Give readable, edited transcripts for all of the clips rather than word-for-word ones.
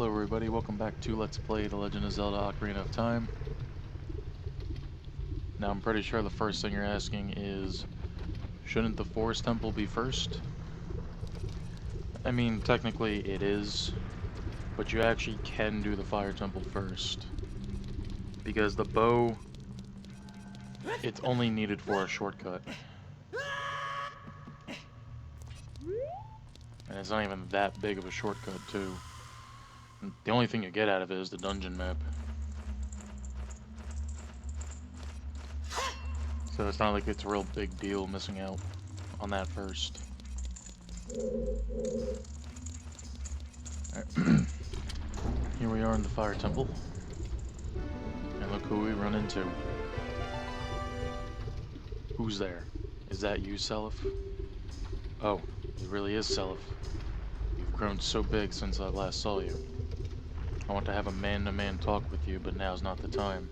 Hello everybody, welcome back to Let's Play The Legend of Zelda Ocarina of Time. Now I'm pretty sure the first thing you're asking is, shouldn't the Forest Temple be first? I mean, technically it is, but you actually can do the Fire Temple first. Because the bow, it's only needed for a shortcut. And it's not even that big of a shortcut too. And the only thing you get out of it is the dungeon map. So it's not like it's a real big deal missing out on that first. Alright. Here we are in the Fire Temple. And look who we run into. Who's there? Is that you, Seliph? Oh, it really is Seliph. You've grown so big since I last saw you. I want to have a man-to-man talk with you, but now's not the time.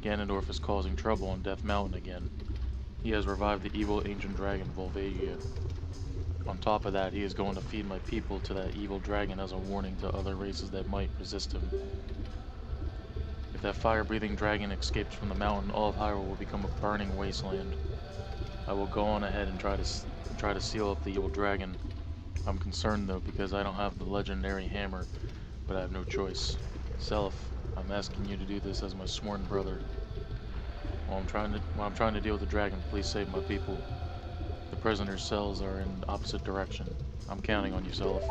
Ganondorf is causing trouble on Death Mountain again. He has revived the evil ancient dragon Volvagia. On top of that, he is going to feed my people to that evil dragon as a warning to other races that might resist him. If that fire-breathing dragon escapes from the mountain, all of Hyrule will become a burning wasteland. I will go on ahead and try to seal up the evil dragon. I'm concerned though because I don't have the legendary hammer, but I have no choice. Seliph, I'm asking you to do this as my sworn brother. While I'm trying to deal with the dragon, please save my people. The prisoner's cells are in the opposite direction. I'm counting on you, Seliph.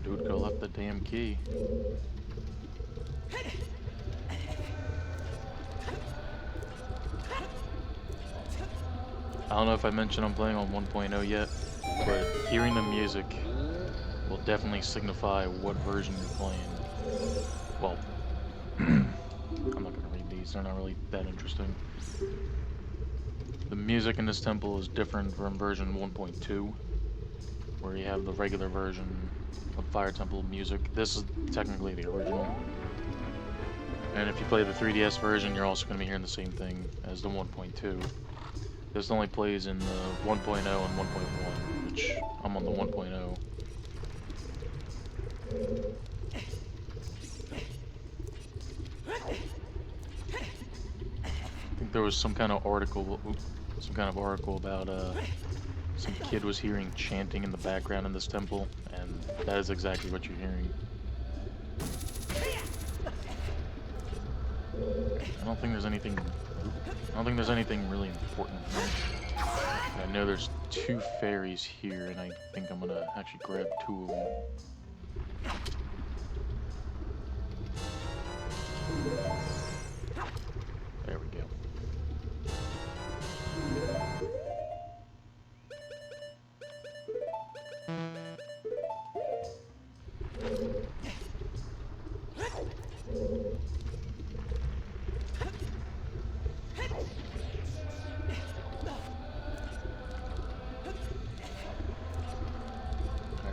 Dude could have left the damn key. I don't know if I mentioned I'm playing on 1.0 yet, but hearing the music will definitely signify what version you're playing. Well, I'm not going to read these, they're not really that interesting. The music in this temple is different from version 1.2, where you have the regular version of Fire Temple music. This is technically the original. And if you play the 3DS version, you're also going to be hearing the same thing as the 1.2. This only plays in the 1.0 and 1.1, which I'm on the 1.0. I think there was some kind of article about some kid was hearing chanting in the background in this temple, and that is exactly what you're hearing. I don't think there's anything really important here. I know there's two fairies here, and I think I'm gonna actually grab two of them. There we go.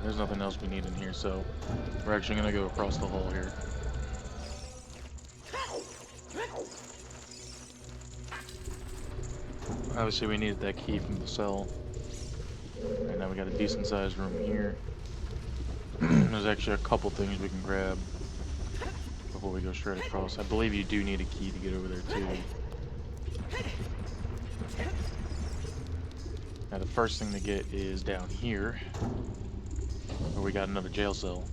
There's nothing else we need in here, so we're actually going to go across the hall here. Obviously we needed that key from the cell. Right now we got a decent sized room here. There's actually a couple things we can grab before we go straight across. I believe you do need a key to get over there too. Now the first thing to get is down here, where we got another jail cell.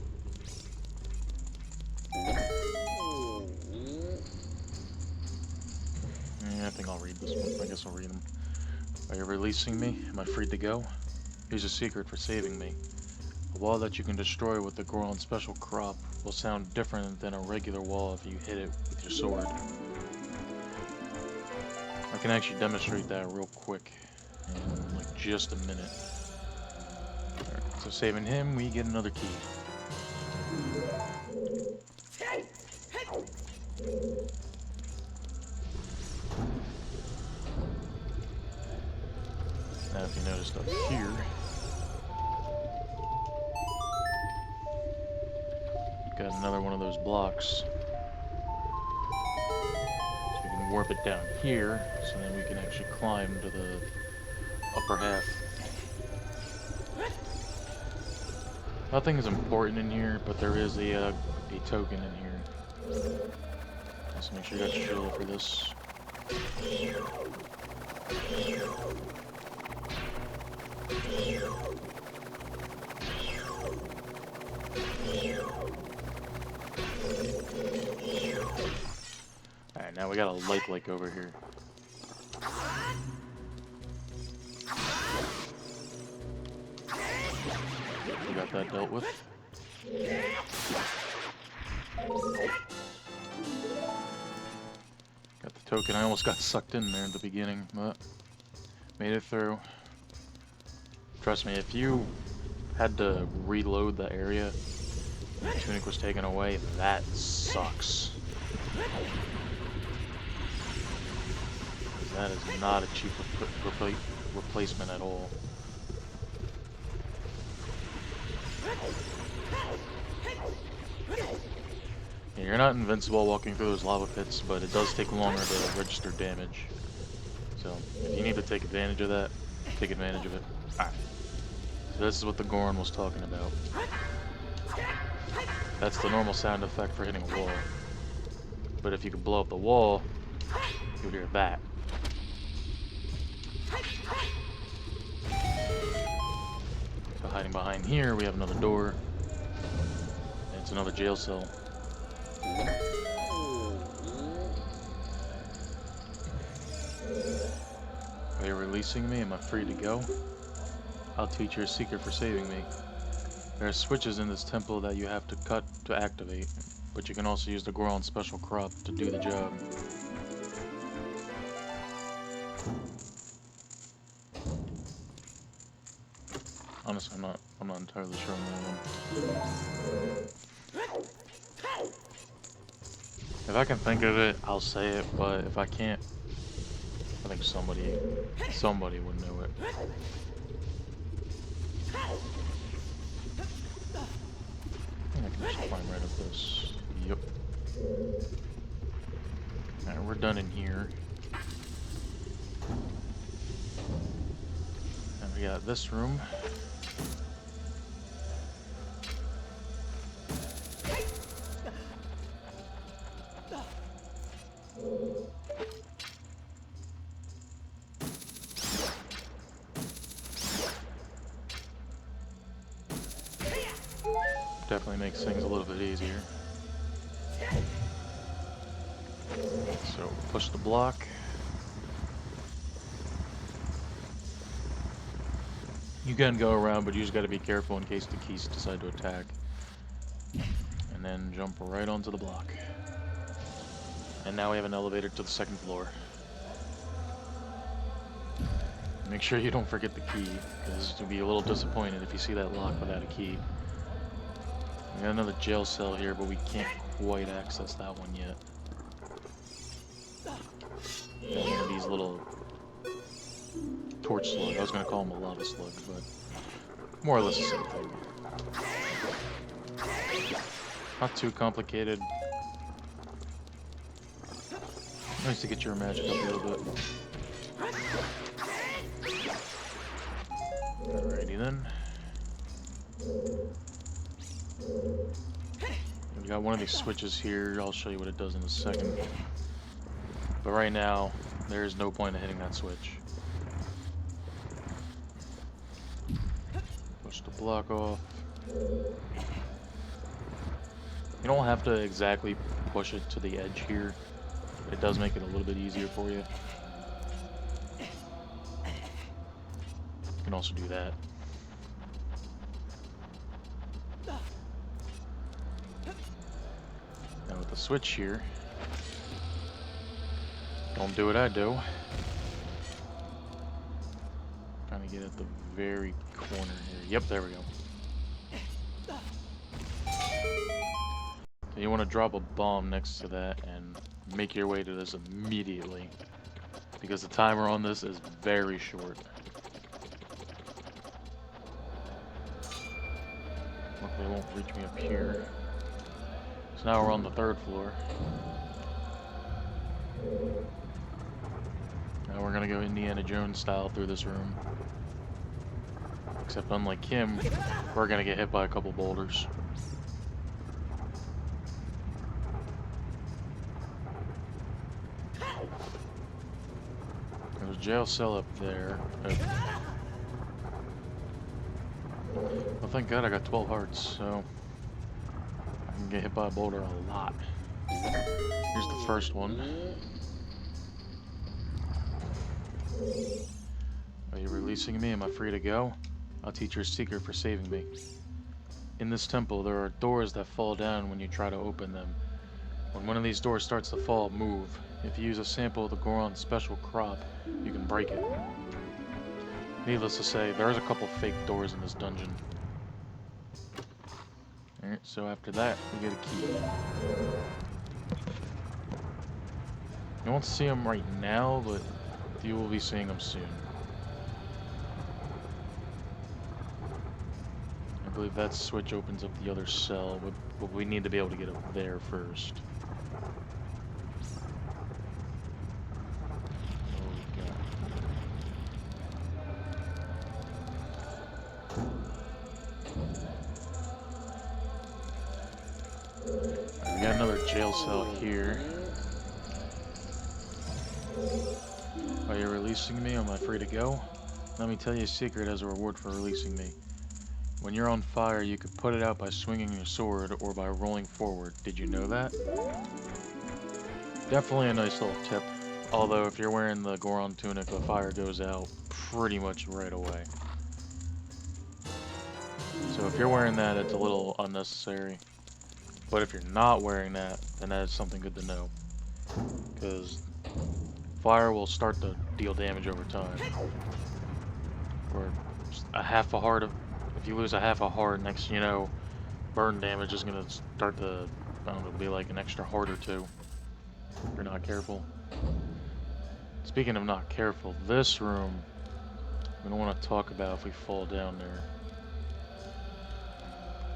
Yeah, I think I'll read this one. I guess I'll read them. Are you releasing me? Am I free to go? Here's a secret for saving me. A wall that you can destroy with the Goron special crop will sound different than a regular wall if you hit it with your sword. I can actually demonstrate that real quick in like just a minute. Alright, so saving him, we get another key. Now if you noticed up here, got another one of those blocks. So we can warp it down here, so then we can actually climb to the upper half. Nothing is important in here, but there is a token in here. Let's make sure you got your shield for this. Alright, now we got a light lake over here. We got that dealt with. Got the token. I almost got sucked in there at the beginning, but made it through. Trust me, if you had to reload the area and the tunic was taken away, that sucks. That is not a cheap replacement at all. Yeah, you're not invincible walking through those lava pits, but it does take longer to register damage. So, if you need to take advantage of that, take advantage of it. Alright. So this is what the Goron was talking about. That's the normal sound effect for hitting a wall. But if you could blow up the wall, you'll hear that. So hiding behind here, we have another door. And it's another jail cell. Are you releasing me? Am I free to go? I'll teach you a secret for saving me. There are switches in this temple that you have to cut to activate, but you can also use the Goron's special crop to do the job. Honestly, I'm not entirely sure on that one. If I can think of it, I'll say it, but if I can't, I think somebody would know it. I can just climb right up this. Yep. Alright, we're done in here. And we got this room. Definitely makes things a little bit easier. So push the block. You can go around, but you just got to be careful in case the keys decide to attack. And then jump right onto the block. And now we have an elevator to the second floor. Make sure you don't forget the key, because you'll be a little disappointed if you see that lock without a key. We got another jail cell here, but we can't quite access that one yet. Got one of these little torch slug. I was going to call them a lava slug, but more or less the same thing. Not too complicated. Nice to get your magic up a little bit. Alrighty then. We got one of these switches here. I'll show you what it does in a second. But right now, there is no point in hitting that switch. Push the block off. You don't have to exactly push it to the edge here. But it does make it a little bit easier for you. You can also do that. Now with the switch here, don't do what I do. Trying to get at the very corner here. Yep, there we go. So you want to drop a bomb next to that and make your way to this immediately, because the timer on this is very short. Luckily it won't reach me up here. So now we're on the third floor. Now we're gonna go Indiana Jones style through this room. Except unlike him, we're gonna get hit by a couple boulders. There's a jail cell up there. Well, thank God I got 12 hearts, so I can get hit by a boulder a lot. Here's the first one. Are you releasing me? Am I free to go? I'll teach you a secret for saving me. In this temple, there are doors that fall down when you try to open them. When one of these doors starts to fall, move. If you use a sample of the Goron's special crop, you can break it. Needless to say, there's a couple fake doors in this dungeon. Alright, so after that, we get a key. You won't see him right now, but you will be seeing him soon. I believe that switch opens up the other cell, but we need to be able to get up there first. We got another jail cell here. Are you releasing me? Am I free to go? Let me tell you a secret as a reward for releasing me. When you're on fire, you could put it out by swinging your sword or by rolling forward. Did you know that? Definitely a nice little tip. Although if you're wearing the Goron tunic, the fire goes out pretty much right away. So if you're wearing that, it's a little unnecessary. But if you're not wearing that, then that is something good to know. Because fire will start to deal damage over time. Or a half a heart of... If you lose a half a heart, next thing you know, burn damage is going to start to, I don't know, be like an extra heart or two. If you're not careful. Speaking of not careful, this room, we don't want to talk about if we fall down there.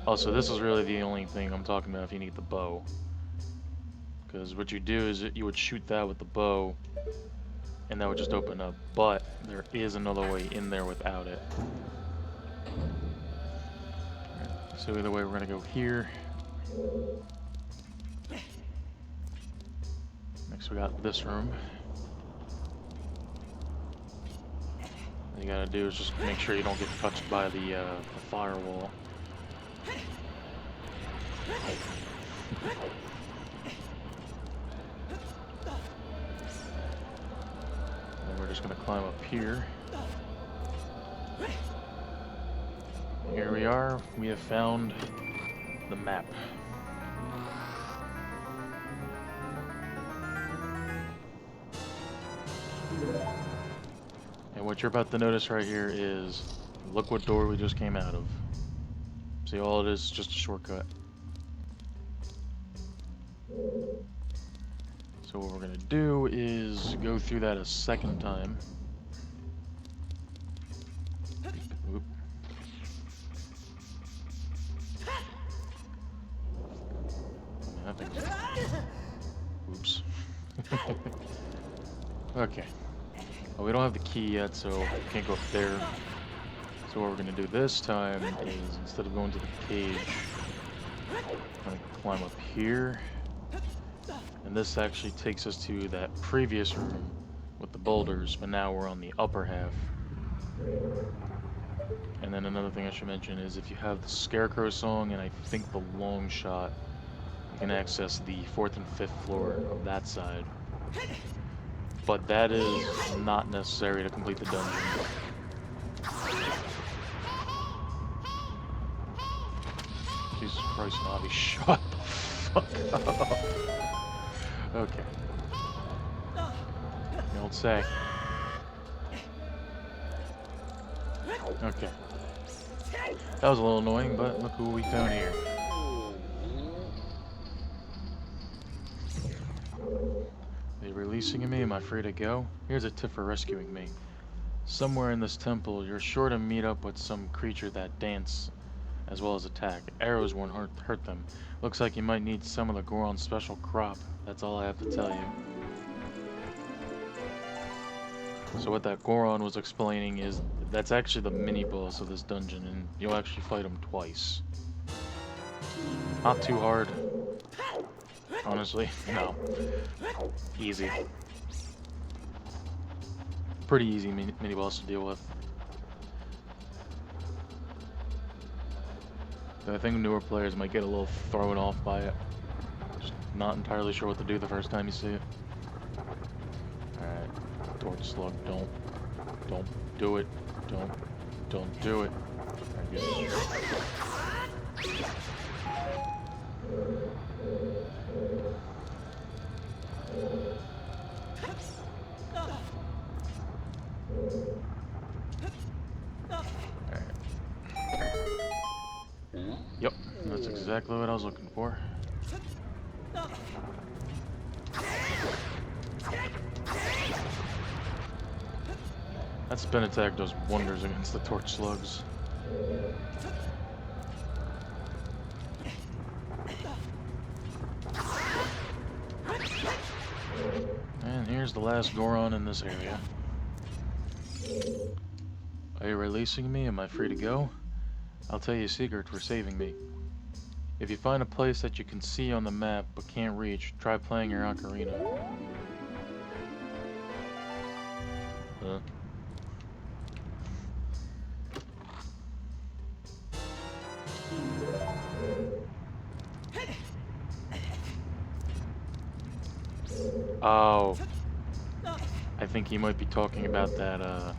Also, this is really the only thing I'm talking about if you need the bow. Because what you do is you would shoot that with the bow, and that would just open up. But there is another way in there without it. Right, so either way, we're going to go here. Next we got this room. All you gotta do is just make sure you don't get touched by the firewall. And we're just gonna climb up here. Here we are. We have found the map. And what you're about to notice right here is, look what door we just came out of. See, all it is just a shortcut. So what we're going to do is go through that a second time. Oop. I think... Oops. Okay. Well, we don't have the key yet, so we can't go up there. So what we're going to do this time is, instead of going to the cage, I'm going to climb up here. And this actually takes us to that previous room with the boulders, but now we're on the upper half. And then another thing I should mention is if you have the Scarecrow song and I think the long shot, you can access the 4th and 5th floor of that side. But that is not necessary to complete the dungeon. Jesus Christ, Navi, shut the fuck up. Okay. You don't say. Okay. That was a little annoying, but look who we found here. Are you releasing me? Am I free to go? Here's a tip for rescuing me. Somewhere in this temple, you're sure to meet up with some creature that dance as well as attack. Arrows won't hurt them. Looks like you might need some of the Goron's special crop. That's all I have to tell you. So what that Goron was explaining is that's actually the mini boss of this dungeon, and you'll actually fight him twice. Not too hard, honestly. No, easy. Pretty easy mini boss to deal with. I think newer players might get a little thrown off by it. Just not entirely sure what to do the first time you see it. Alright, Torch Slug, don't do it. Don't do it. Alright, good. Yep, that's exactly what I was looking for. That spin attack does wonders against the Torch Slugs. And here's the last Goron in this area. Are you releasing me? Am I free to go? I'll tell you a secret for saving me. If you find a place that you can see on the map but can't reach, try playing your ocarina. Huh? Oh. I think he might be talking about that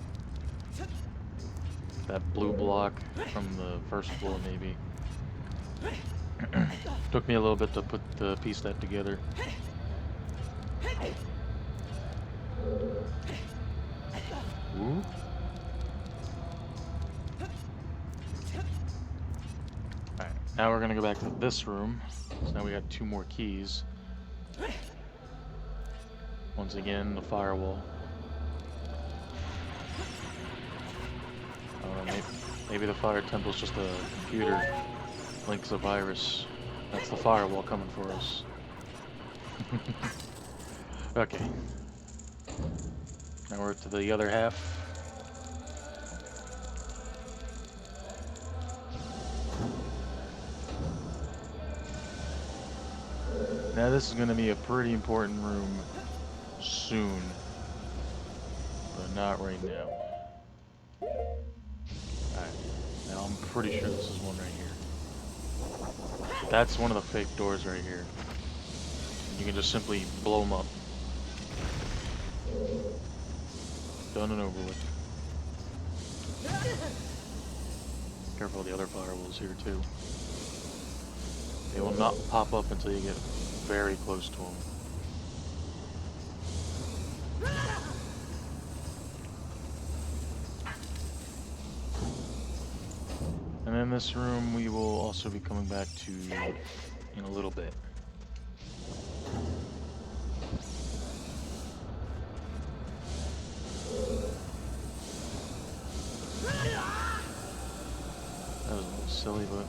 blue block from the first floor, maybe. Took me a little bit to piece that together. Ooh. Alright, now we're gonna go back to this room. So now we got 2 more keys. Once again, the firewall. Maybe the fire temple's just a computer. Link's a virus. That's the firewall coming for us. Okay. Now we're to the other half. Now this is going to be a pretty important room soon, but not right now. Alright, now I'm pretty sure this is one right here. That's one of the fake doors right here. You can just simply blow them up. Done and over with. Careful of the other firewalls here too. They will not pop up until you get very close to them. And in this room we will also be coming back to in a little bit. That was a little silly, but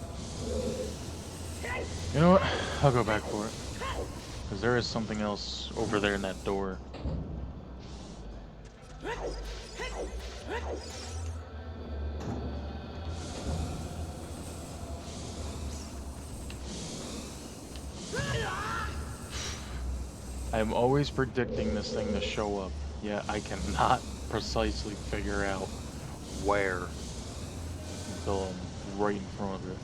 you know what? I'll go back for it. Because there is something else over there in that door. I'm always predicting this thing to show up, yet I cannot precisely figure out where until I'm right in front of it.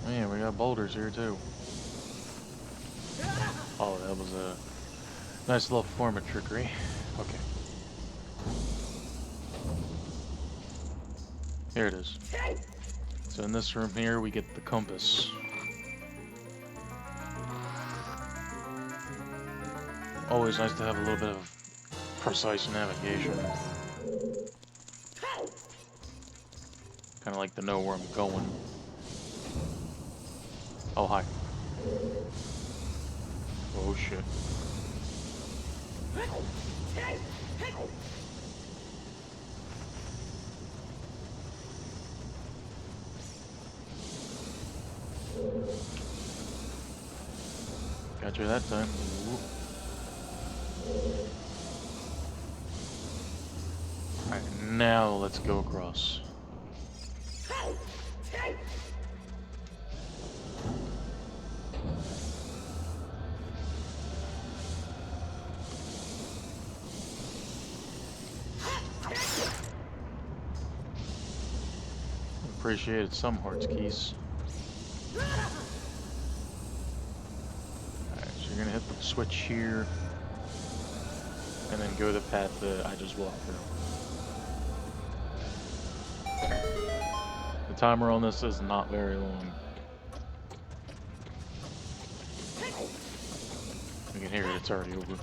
Man, we got boulders here too. Oh, that was a nice little form of trickery. Okay. Here it is. So in this room here, we get the compass. Always nice to have a little bit of precise navigation. Kind of like to know where I'm going. Oh, hi. Oh, shit. Got you that time. Ooh. Alright, now let's go across. Appreciated some hearts keys. Alright, so you're gonna hit the switch here, and then go the path that I just walked through. The timer on this is not very long. You can hear it, it's already over.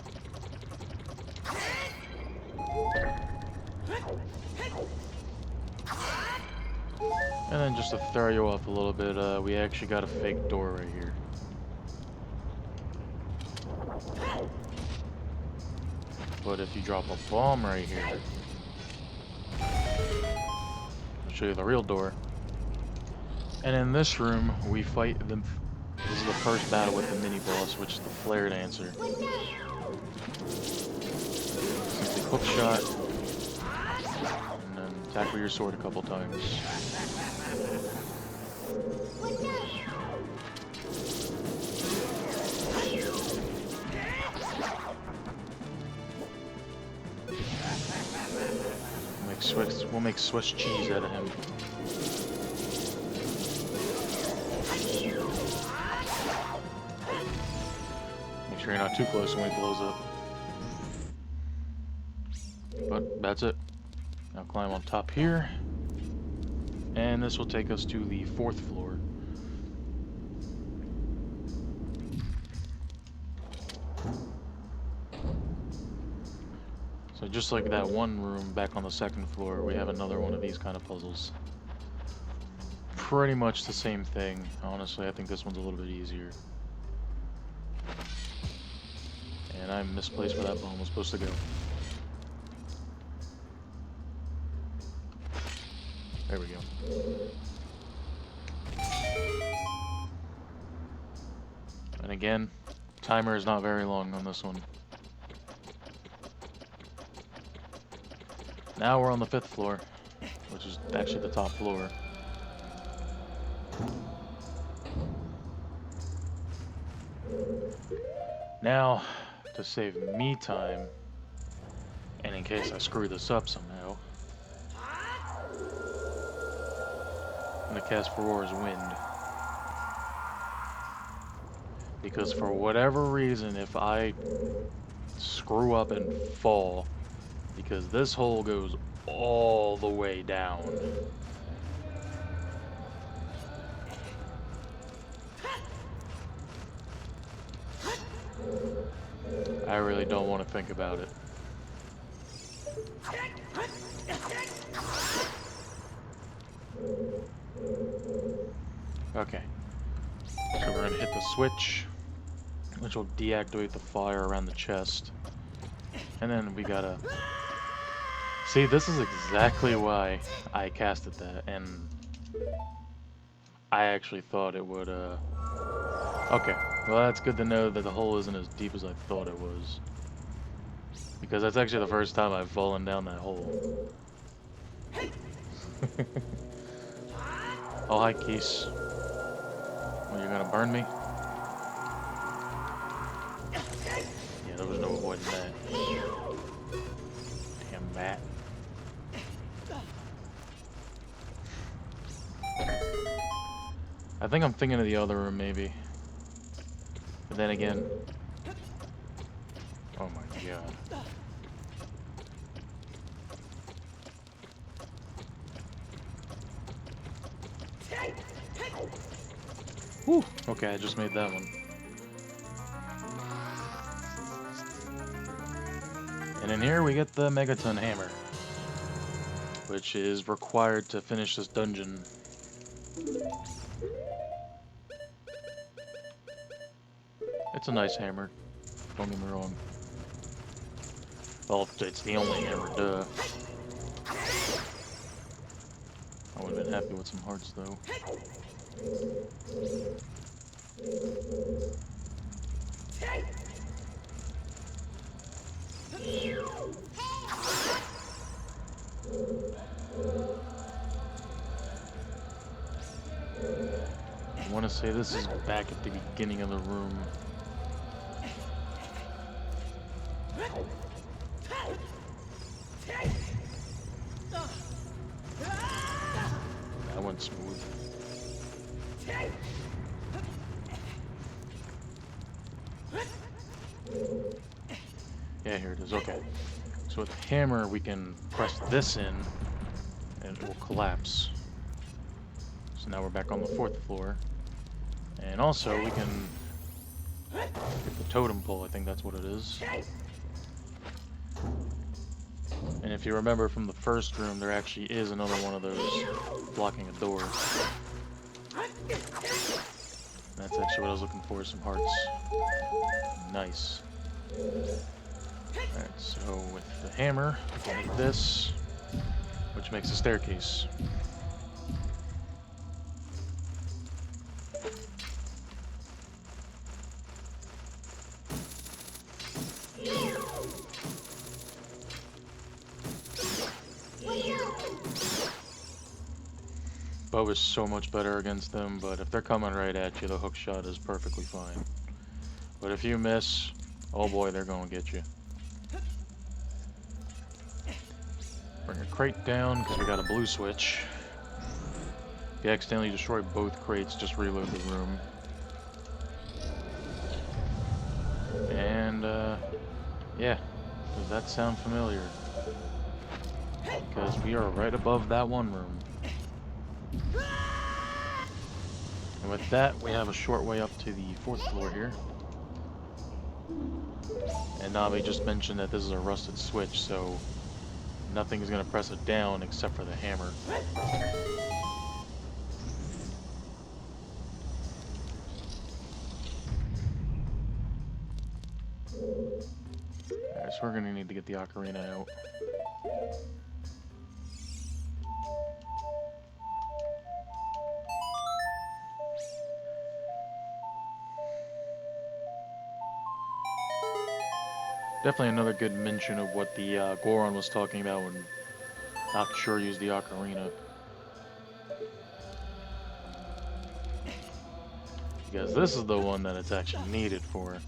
And then just to throw you off a little bit, we actually got a fake door right here. But if you drop a bomb right here, I'll show you the real door. And in this room, we fight them. This is the first battle with the mini boss, which is the flare dancer. Simply hook shot, and then attack with your sword a couple times. We'll make Swiss cheese out of him. Make sure you're not too close when he blows up. But that's it. Now climb on top here. And this will take us to the 4th floor. So just like that one room back on the 2nd floor, we have another one of these kind of puzzles. Pretty much the same thing. Honestly, I think this one's a little bit easier. And I misplaced where that bomb was supposed to go. There we go. And again, timer is not very long on this one. Now we're on the 5th floor, which is actually the top floor. Now, to save me time, and in case I screw this up somehow, I'm gonna cast Ferora's Wind. Because for whatever reason, if I screw up and fall, because this hole goes all the way down. I really don't want to think about it. Okay. So we're gonna hit the switch, which will deactivate the fire around the chest. And then we gotta... See, this is exactly why I casted that, and I actually thought it would, Okay, well that's good to know that the hole isn't as deep as I thought it was. Because that's actually the first time I've fallen down that hole. Oh, hi, Keese. Well, you're gonna burn me? Yeah, there was no avoiding that. Damn bat. I think I'm thinking of the other room, maybe. But then again... Oh my god. Whew. Okay, I just made that one. And in here we get the Megaton Hammer, which is required to finish this dungeon. It's a nice hammer, don't get me wrong. Well, it's the only hammer, duh. I would have been happy with some hearts, though. I want to say this is back at the beginning of the room. That went smooth. Yeah, here it is. Okay. So with the hammer, we can press this in, and it will collapse. So now we're back on the 4th floor. And also, we can get the totem pole. I think that's what it is. And if you remember from the first room, there actually is another one of those blocking a door. That's actually what I was looking for, some hearts. Nice. Alright, so with the hammer, we can hit this, which makes a staircase. Bow is so much better against them, but if they're coming right at you, the hook shot is perfectly fine. But if you miss, oh boy, they're going to get you. Bring your crate down, because we got a blue switch. If you accidentally destroy both crates, just reload the room. And, yeah, does that sound familiar? Because we are right above that one room. And with that, we have a short way up to the 4th floor here. And Navi just mentioned that this is a rusted switch, so nothing is going to press it down except for the hammer. Alright, so we're going to need to get the ocarina out. Definitely another good mention of what the Goron was talking about when not sure use the ocarina. Because this is the one that it's actually needed for.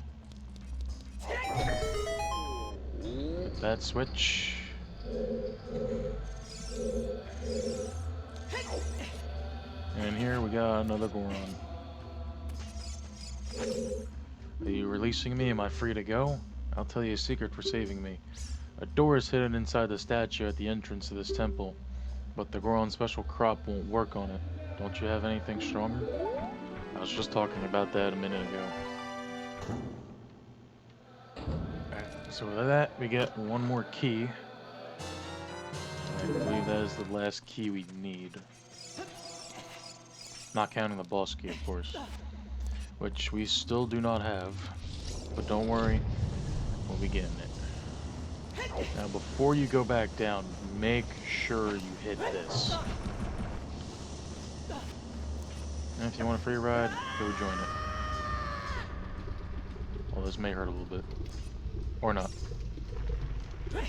Hit that switch. And here we got another Goron. Are you releasing me? Am I free to go? I'll tell you a secret for saving me. A door is hidden inside the statue at the entrance to this temple, but the Goron's special crop won't work on it. Don't you have anything stronger? I was just talking about that a minute ago. Alright, so with that, we get one more key. I believe that is the last key we need. Not counting the boss key, of course. Which we still do not have. But don't worry, we'll be getting it. Now before you go back down, make sure you hit this. And if you want a free ride, go join it. Well, this may hurt a little bit. Or not. This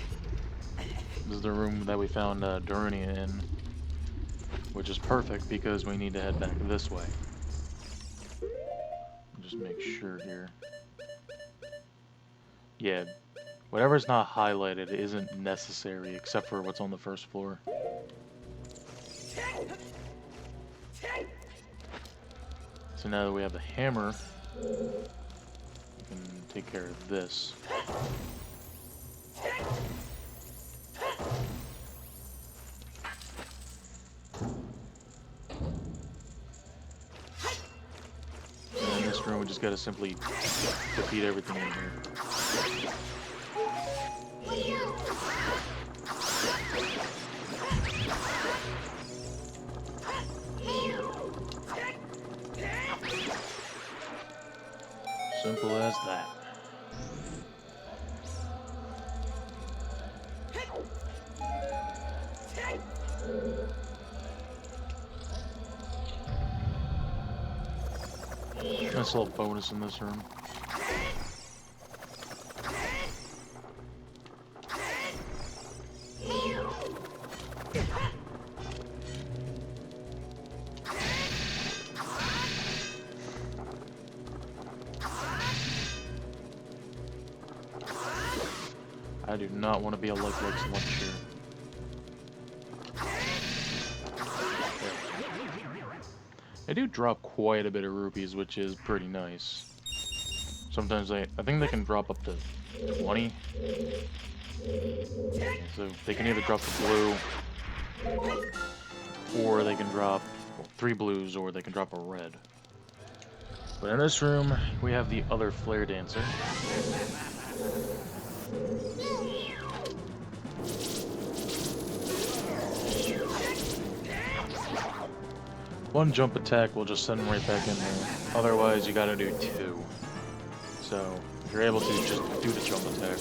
is the room that we found Durania in. Which is perfect because we need to head back this way. Just make sure here. Yeah, whatever's not highlighted isn't necessary except for what's on the first floor. So now that we have the hammer, we can take care of this. And in this room, we just gotta simply defeat everything in here. Simple as that. Nice little bonus in this room. I do not want to be a leg legs lecture. They do drop quite a bit of rupees, which is pretty nice. Sometimes I think they can drop up to 20. So they can either drop the blue, or they can drop 3 blues, or they can drop a red. But in this room, we have the other flare dancer. One jump attack will just send him right back in there. Otherwise, you gotta do 2. So, if you're able to, just do the jump attack.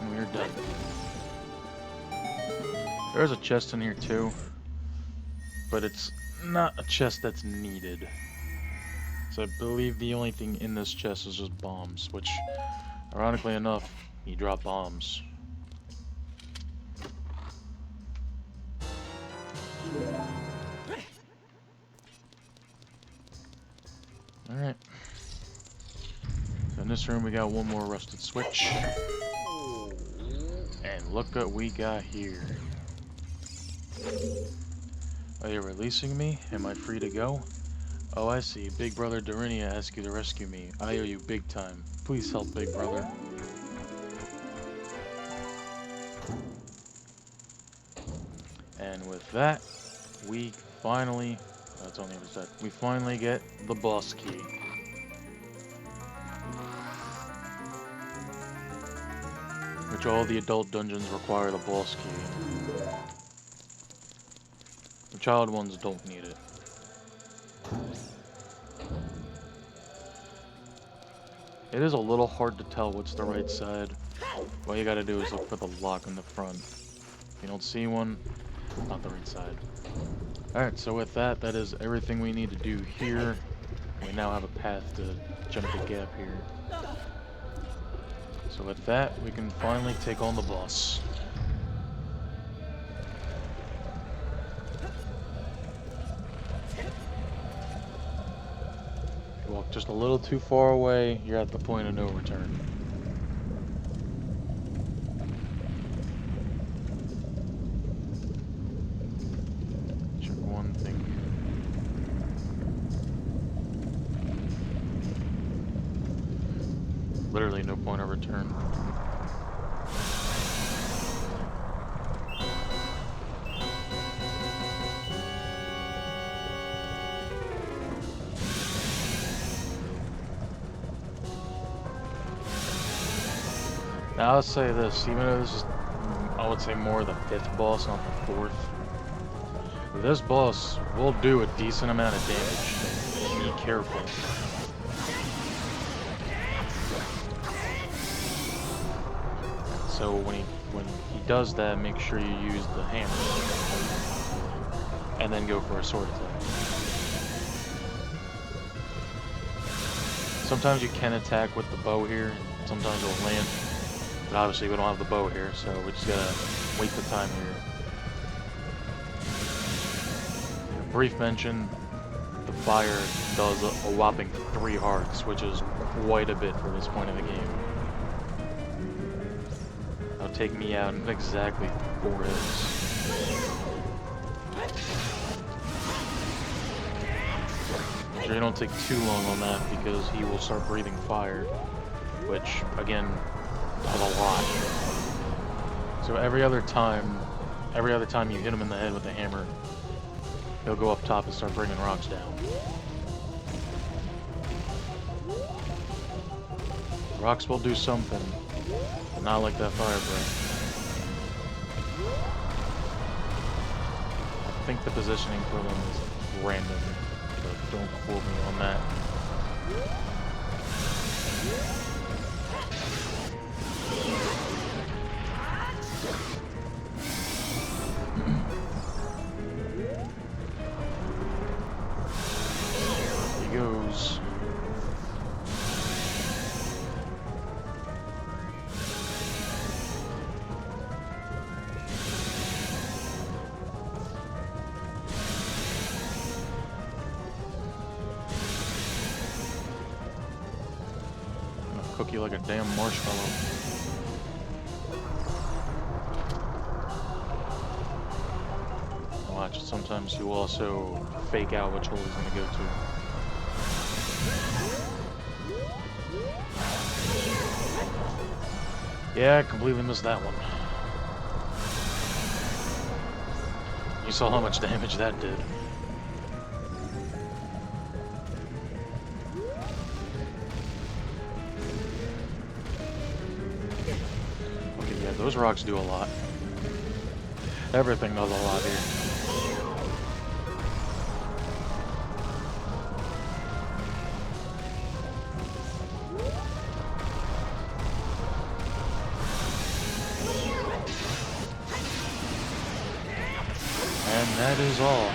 And we're done. There's a chest in here too, but it's not a chest that's needed. So I believe the only thing in this chest is just bombs, which, ironically enough, you drop bombs. Alright. So in this room we got one more rusted switch. And look what we got here. Are you releasing me? Am I free to go? Oh, I see. Big Brother Dorinia asked you to rescue me. I owe you big time. Please help, Big Brother. And with that, we finally... That's on the other side. We finally get the boss key. Which all the adult dungeons require the boss key. The child ones don't need it. It is a little hard to tell what's the right side. All you gotta do is look for the lock in the front. If you don't see one, not the right side. Alright, so with that, that is everything we need to do here. We now have a path to jump the gap here. So with that, we can finally take on the boss. If you walk just a little too far away, you're at the point of no return. Check one thing. Literally no point of return. Now I'll say this, even though this is, I would say more the 5th boss, not the 4th. This boss will do a decent amount of damage. Be careful. So when he does that, make sure you use the hammer, and then go for a sword attack. Sometimes you can attack with the bow here, sometimes it'll land, but obviously we don't have the bow here, so we just gotta wait the time here. A brief mention, the fire does a whopping 3 hearts, which is quite a bit for this point of the game. It'll take me out in exactly 4 hits. Make sure you don't take too long on that, because he will start breathing fire, which, again, does a lot. So every other time you hit him in the head with the hammer, he'll go up top and start bringing rocks down. Rocks will do something, but not like that fire breath. I think the positioning for them is random, but don't quote me on that. He goes. Cook you like a damn marshmallow. Watch, sometimes you also fake out which hole he's gonna go to. Yeah, I completely missed that one. You saw how much damage that did. Okay, yeah, those rocks do a lot. Everything does a lot here. And that is all.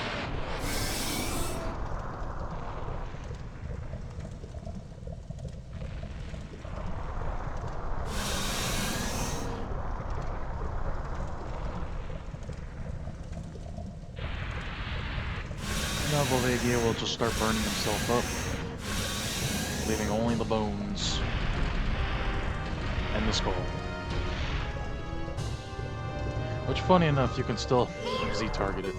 Now Volvagia will just start burning himself up, leaving only the bones and the skull. Which, funny enough, you can still Z-target it.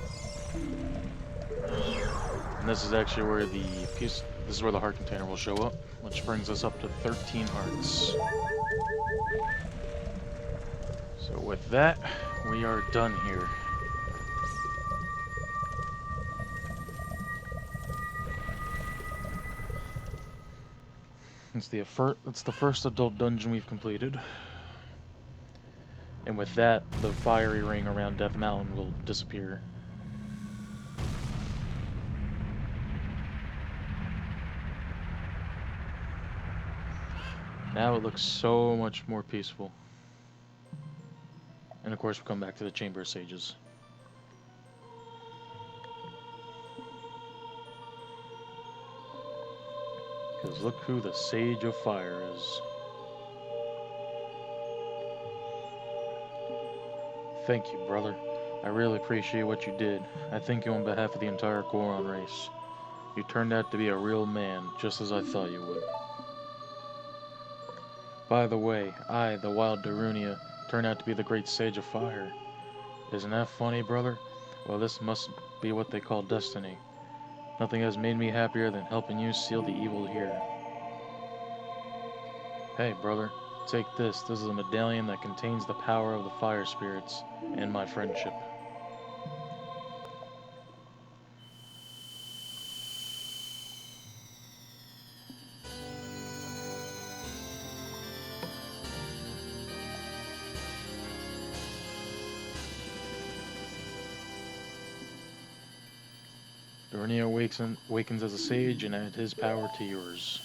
And this is actually where the piece, this is where the heart container will show up, which brings us up to 13 hearts. So with that, we are done here. It's the first adult dungeon we've completed. And with that, the fiery ring around Death Mountain will disappear. Now it looks so much more peaceful. And of course we'll come back to the Chamber of Sages. Because look who the Sage of Fire is. Thank you, brother. I really appreciate what you did. I thank you on behalf of the entire Goron race. You turned out to be a real man, just as I thought you would. By the way, I, the Wild Darunia, turned out to be the Great Sage of Fire. Isn't that funny, brother? Well, this must be what they call destiny. Nothing has made me happier than helping you seal the evil here. Hey, brother, take this. This is a medallion that contains the power of the fire spirits and my friendship. Darunia awakens as a sage and add his power to yours.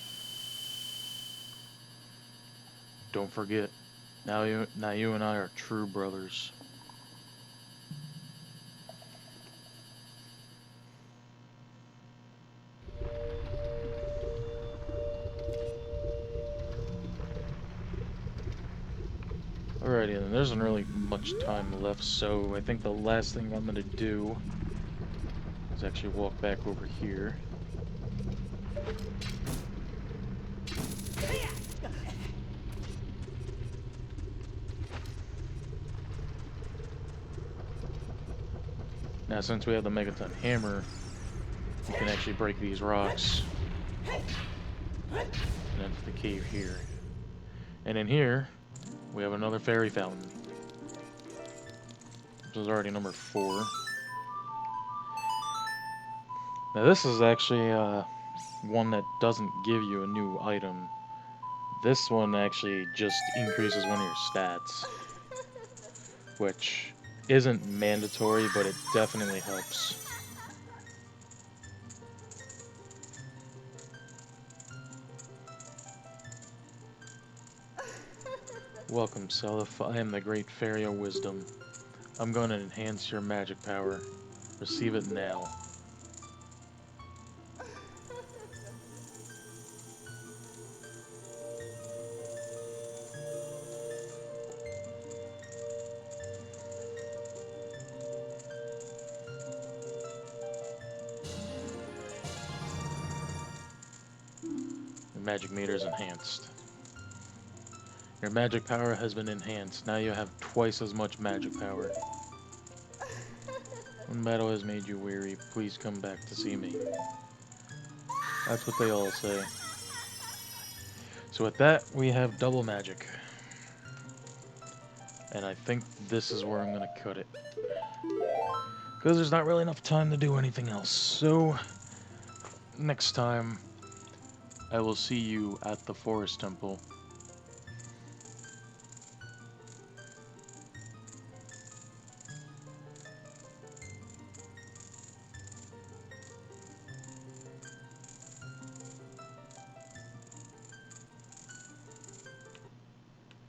Don't forget, now you and I are true brothers. Alrighty then, there isn't really much time left, so I think the last thing I'm gonna do is actually walk back over here. Now, since we have the Megaton Hammer, we can actually break these rocks and enter the cave here. And in here, we have another fairy fountain. This is already number 4. Now, this is actually one that doesn't give you a new item. This one actually just increases one of your stats, which isn't mandatory, but it definitely helps. Welcome, Seliph. I am the Great Fairy of Wisdom. I'm going to enhance your magic power. Receive it now. Your magic meter is enhanced. Your magic power has been enhanced. Now you have twice as much magic power. When battle has made you weary, please come back to see me. That's what they all say. So with that, we have double magic. And I think this is where I'm going to cut it. Because there's not really enough time to do anything else. So, next time, I will see you at the Forest Temple.